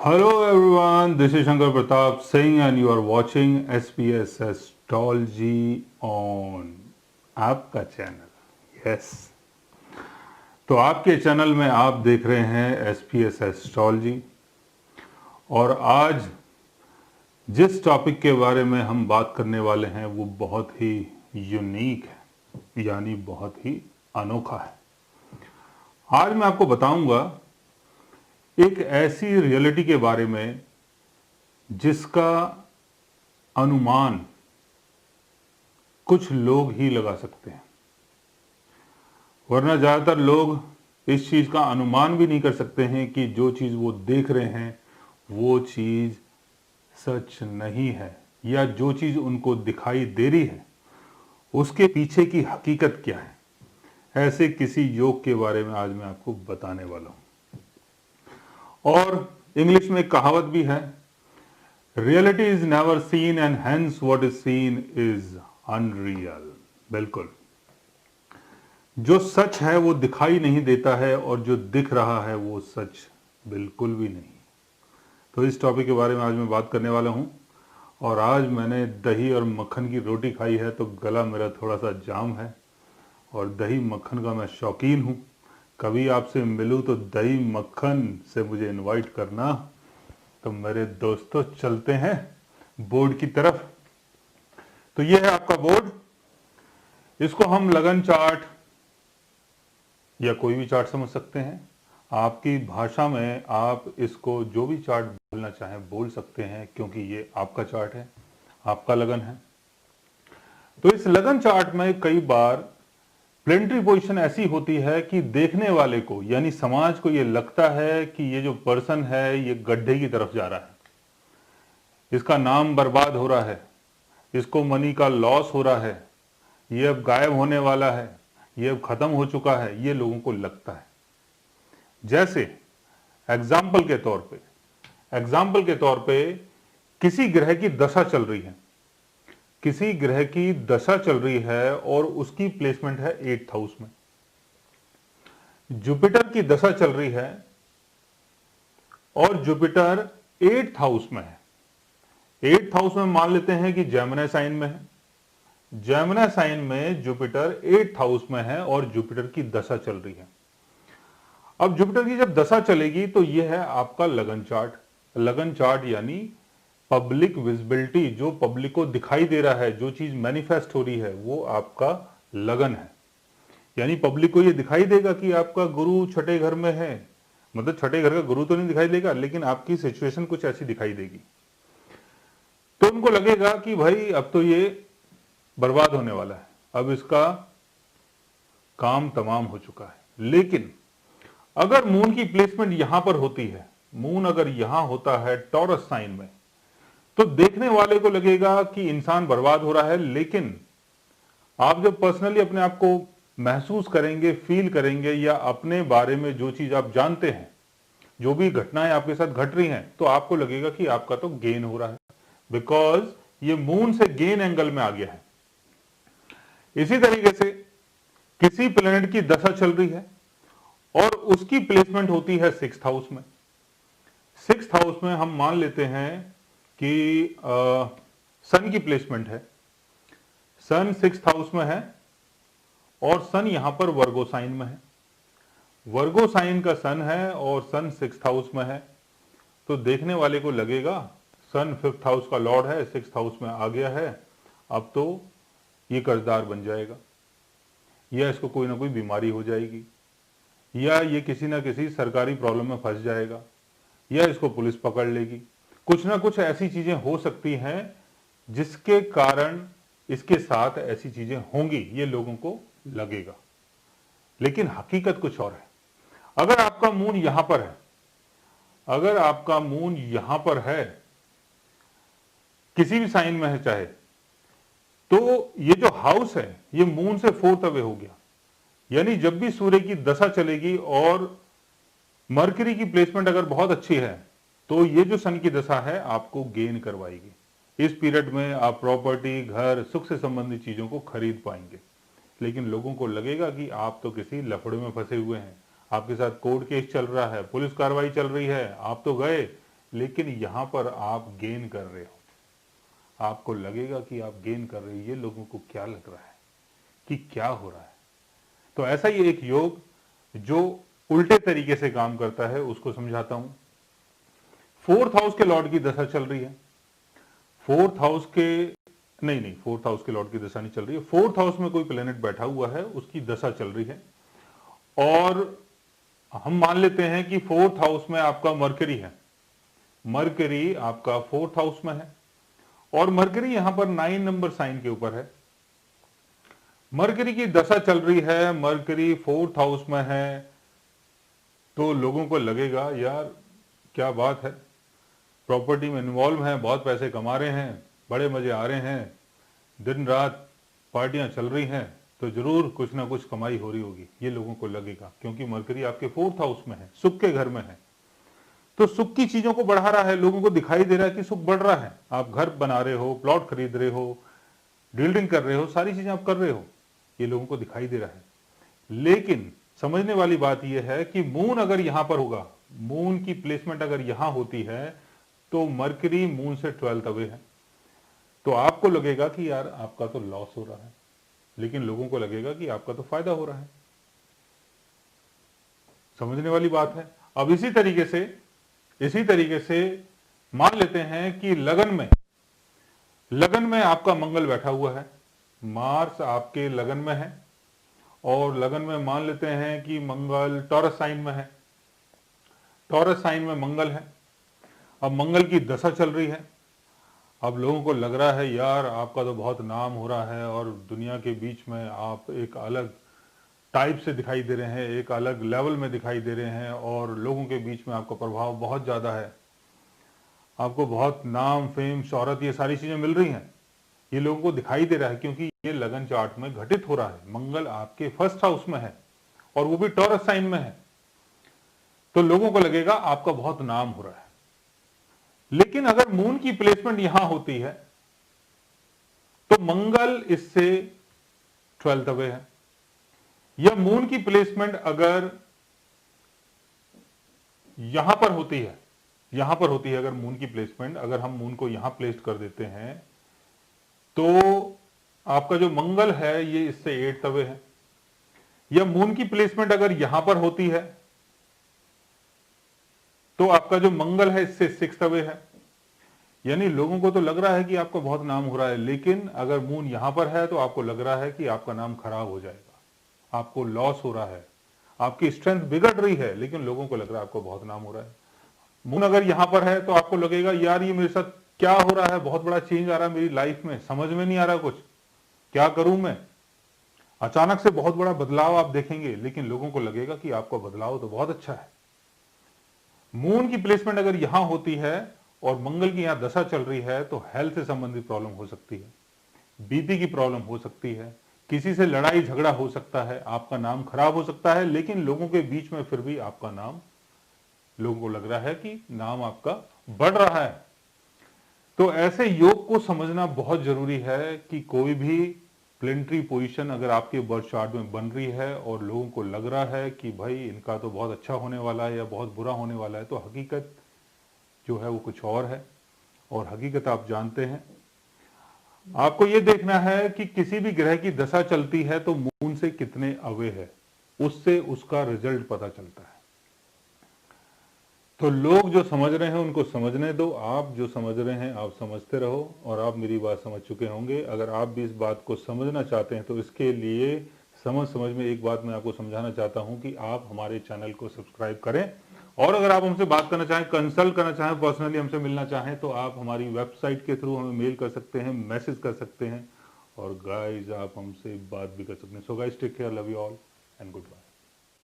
Hello everyone, this is Shankar Pratap Singh and you are watching SPS Astrology on आपका channel. Yes, तो आपके channel में आप देख रहे हैं SPS एस्ट्रोलॉजी। और आज जिस टॉपिक के बारे में हम बात करने वाले हैं वो बहुत ही यूनिक है, यानी बहुत ही अनोखा है। आज मैं आपको बताऊंगा एक ऐसी रियलिटी के बारे में जिसका अनुमान कुछ लोग ही लगा सकते हैं, वरना ज़्यादातर लोग इस चीज़ का अनुमान भी नहीं कर सकते हैं कि जो चीज़ वो देख रहे हैं वो चीज़ सच नहीं है, या जो चीज़ उनको दिखाई दे रही है उसके पीछे की हकीकत क्या है। ऐसे किसी योग के बारे में आज मैं आपको बताने वाला हूँ। और इंग्लिश में एक कहावत भी है, reality is never seen and hence what is seen is unreal. बिल्कुल, जो सच है वो दिखाई नहीं देता है और जो दिख रहा है वो सच बिल्कुल भी नहीं। तो इस टॉपिक के बारे में आज मैं बात करने वाला हूं। और आज मैंने दही और मक्खन की रोटी खाई है तो गला मेरा थोड़ा सा जाम है, और दही मक्खन का मैं शौकीन हूं। कभी आपसे मिलूं तो दही मक्खन से मुझे इनवाइट करना। तो मेरे दोस्तों चलते हैं बोर्ड की तरफ। तो ये है आपका बोर्ड। इसको हम लगन चार्ट या कोई भी चार्ट समझ सकते हैं। आपकी भाषा में आप इसको जो भी चार्ट बोलना चाहें बोल सकते हैं, क्योंकि ये आपका चार्ट है, आपका लगन है। तो इस लगन चार्ट में कई बार प्लेनेटरी पोजीशन ऐसी होती है कि देखने वाले को यानी समाज को ये लगता है कि ये जो पर्सन है ये गड्ढे की तरफ जा रहा है, इसका नाम बर्बाद हो रहा है, इसको मनी का लॉस हो रहा है, ये अब गायब होने वाला है, ये अब खत्म हो चुका है, ये लोगों को लगता है। जैसे एग्जाम्पल के तौर पे किसी ग्रह की दशा चल रही है, किसी ग्रह की दशा चल रही है और उसकी प्लेसमेंट है 8th हाउस में। जुपिटर की दशा चल रही है और जुपिटर 8th हाउस में है। 8th हाउस में मान लेते हैं कि जेमिनी साइन में है। जेमिनी साइन में जुपिटर 8th हाउस में है और जुपिटर की दशा चल रही है। अब जुपिटर की जब दशा चलेगी तो यह है आपका लगन चार्ट। लगन चार्ट यानी पब्लिक विजिबिलिटी, जो पब्लिक को दिखाई दे रहा है, जो चीज मैनिफेस्ट हो रही है वो आपका लगन है। यानी पब्लिक को ये दिखाई देगा कि आपका गुरु छठे घर में है, मतलब छठे घर का गुरु तो नहीं दिखाई देगा लेकिन आपकी सिचुएशन कुछ ऐसी दिखाई देगी। तो उनको लगेगा कि भाई अब तो ये बर्बाद होने वाला है, अब इसका काम तमाम हो चुका है। लेकिन अगर मून की प्लेसमेंट यहां पर होती है, मून अगर यहां होता है टॉरस साइन में, तो देखने वाले को लगेगा कि इंसान बर्बाद हो रहा है। लेकिन आप जब पर्सनली अपने आप को महसूस करेंगे, फील करेंगे, या अपने बारे में जो चीज आप जानते हैं, जो भी घटनाएं आपके साथ घट रही हैं, तो आपको लगेगा कि आपका तो गेन हो रहा है, बिकॉज ये मून से गेन एंगल में आ गया है। इसी तरीके से किसी प्लेनेट की दशा चल रही है और उसकी प्लेसमेंट होती है 6th हाउस में। 6th हाउस में हम मान लेते हैं कि सन की प्लेसमेंट है। सन 6th हाउस में है और सन यहां पर वर्गो साइन में है। वर्गो साइन का सन है और सन 6th हाउस में है। तो देखने वाले को लगेगा सन 5th हाउस का लॉर्ड है, 6th हाउस में आ गया है, अब तो ये कर्जदार बन जाएगा, या इसको कोई ना कोई बीमारी हो जाएगी, या ये किसी ना किसी सरकारी प्रॉब्लम में फंस जाएगा, या इसको पुलिस पकड़ लेगी। कुछ ना कुछ ऐसी चीजें हो सकती हैं जिसके कारण इसके साथ ऐसी चीजें होंगी, ये लोगों को लगेगा। लेकिन हकीकत कुछ और है। अगर आपका मून यहां पर है, अगर आपका मून यहां पर है, किसी भी साइन में है चाहे, तो ये जो हाउस है ये मून से 4th अवे हो गया। यानी जब भी सूर्य की दशा चलेगी और मरकरी की प्लेसमेंट अगर बहुत अच्छी है तो ये जो सन की दशा है आपको गेन करवाएगी। इस पीरियड में आप प्रॉपर्टी, घर, सुख से संबंधित चीजों को खरीद पाएंगे। लेकिन लोगों को लगेगा कि आप तो किसी लफड़े में फंसे हुए हैं, आपके साथ कोर्ट केस चल रहा है, पुलिस कार्रवाई चल रही है, आप तो गए लेकिन यहां पर आप गेन कर रहे हो, आपको लगेगा कि आप गेन कर रहे हो। ये लोगों को क्या लग रहा है कि क्या हो रहा है? तो ऐसा ही एक योग जो उल्टे तरीके से काम करता है उसको समझाता हूं। फोर्थ हाउस के लॉर्ड की दशा चल रही है, फोर्थ हाउस के नहीं, फोर्थ हाउस के लॉर्ड की दशा नहीं चल रही है, फोर्थ हाउस में कोई प्लेनेट बैठा हुआ है, उसकी दशा चल रही है। और हम मान लेते हैं कि फोर्थ हाउस में आपका मरकरी है, मरकरी आपका फोर्थ हाउस में है, और मरकरी यहां पर 9 नंबर साइन के ऊपर है। मरकरी की दशा चल रही है, मरकरी फोर्थ हाउस में है, तो लोगों को लगेगा यार क्या बात है, प्रॉपर्टी में इन्वॉल्व हैं, बहुत पैसे कमा रहे हैं, बड़े मजे आ रहे हैं, दिन रात पार्टियां चल रही हैं, तो जरूर कुछ ना कुछ कमाई हो रही होगी, ये लोगों को लगेगा। क्योंकि मरकरी आपके फोर्थ हाउस में है, सुख के घर में है, तो सुख की चीजों को बढ़ा रहा है। लोगों को दिखाई दे रहा है कि सुख बढ़ रहा है, आप घर बना रहे हो, प्लॉट खरीद रहे हो, डीलिंग कर रहे हो, सारी चीजें आप कर रहे हो, ये लोगों को दिखाई दे रहा है। लेकिन समझने वाली बात यह है कि मून अगर यहां पर होगा, मून की प्लेसमेंट अगर यहां होती है, तो मरकरी मून से 12th अवे है, तो आपको लगेगा कि यार आपका तो लॉस हो रहा है, लेकिन लोगों को लगेगा कि आपका तो फायदा हो रहा है। समझने वाली बात है। अब इसी तरीके से मान लेते हैं कि लगन में आपका मंगल बैठा हुआ है, मार्स आपके लगन में है, और लगन में मान लेते हैं कि मंगल टॉरस साइन में है, टॉरस साइन में मंगल है। अब मंगल की दशा चल रही है, अब लोगों को लग रहा है यार आपका तो बहुत नाम हो रहा है, और दुनिया के बीच में आप एक अलग टाइप से दिखाई दे रहे हैं, एक अलग लेवल में दिखाई दे रहे हैं, और लोगों के बीच में आपका प्रभाव बहुत ज़्यादा है, आपको बहुत नाम, फेम, शोहरत, ये सारी चीज़ें मिल रही हैं, ये लोगों को दिखाई दे रहा है। क्योंकि ये लगन चार्ट में घटित हो रहा है, मंगल आपके फर्स्ट हाउस में है, और वो भी टॉरस साइन में है, तो लोगों को लगेगा आपका बहुत नाम हो रहा है। लेकिन अगर मून की प्लेसमेंट यहां होती है, तो मंगल इससे 12th अवे है, या मून की प्लेसमेंट अगर यहां पर होती है, अगर मून की प्लेसमेंट, अगर हम मून को यहां प्लेस कर देते हैं, तो आपका जो मंगल है ये इससे 8th अवे है। या मून की प्लेसमेंट अगर यहां पर होती है, तो आपका जो मंगल है इससे 6th अवे है। यानी लोगों को तो लग रहा है कि आपका बहुत नाम हो रहा है, लेकिन अगर मून यहां पर है तो आपको लग रहा है कि आपका नाम खराब हो जाएगा, आपको लॉस हो रहा है, आपकी स्ट्रेंथ बिगड़ रही है, लेकिन लोगों को लग रहा है आपको बहुत नाम हो रहा है। मून अगर यहां पर है तो आपको लगेगा यार ये मेरे साथ क्या हो रहा है, बहुत बड़ा चेंज आ रहा है मेरी लाइफ में, समझ में नहीं आ रहा कुछ, क्या करूं मैं। अचानक से बहुत बड़ा बदलाव आप देखेंगे, लेकिन लोगों को लगेगा कि आपका बदलाव तो बहुत अच्छा है। मून की प्लेसमेंट अगर यहां होती है और मंगल की यहां दशा चल रही है, तो हेल्थ से संबंधित प्रॉब्लम हो सकती है, बीपी की प्रॉब्लम हो सकती है, किसी से लड़ाई झगड़ा हो सकता है, आपका नाम खराब हो सकता है, लेकिन लोगों के बीच में फिर भी आपका नाम, लोगों को लग रहा है कि नाम आपका बढ़ रहा है। तो ऐसे योग को समझना बहुत जरूरी है कि कोई भी प्लेनेटरी पोजीशन अगर आपके बर्थ चार्ट में बन रही है और लोगों को लग रहा है कि भाई इनका तो बहुत अच्छा होने वाला है या बहुत बुरा होने वाला है, तो हकीकत जो है वो कुछ और है, और हकीकत आप जानते हैं। आपको ये देखना है कि किसी भी ग्रह की दशा चलती है तो मून से कितने अवे है, उससे उसका रिजल्ट पता चलता है। तो लोग जो समझ रहे हैं उनको समझने दो, आप जो समझ रहे हैं आप समझते रहो, और आप मेरी बात समझ चुके होंगे। अगर आप भी इस बात को समझना चाहते हैं तो इसके लिए समझ में एक बात मैं आपको समझाना चाहता हूं कि आप हमारे चैनल को सब्सक्राइब करें, और अगर आप हमसे बात करना चाहें, कंसल्ट करना चाहें, पर्सनली हमसे मिलना चाहें, तो आप हमारी वेबसाइट के थ्रू हमें मेल कर सकते हैं, मैसेज कर सकते हैं, और गाइज आप हमसे बात भी कर सकते हैं। So guys take care, love you all and good bye.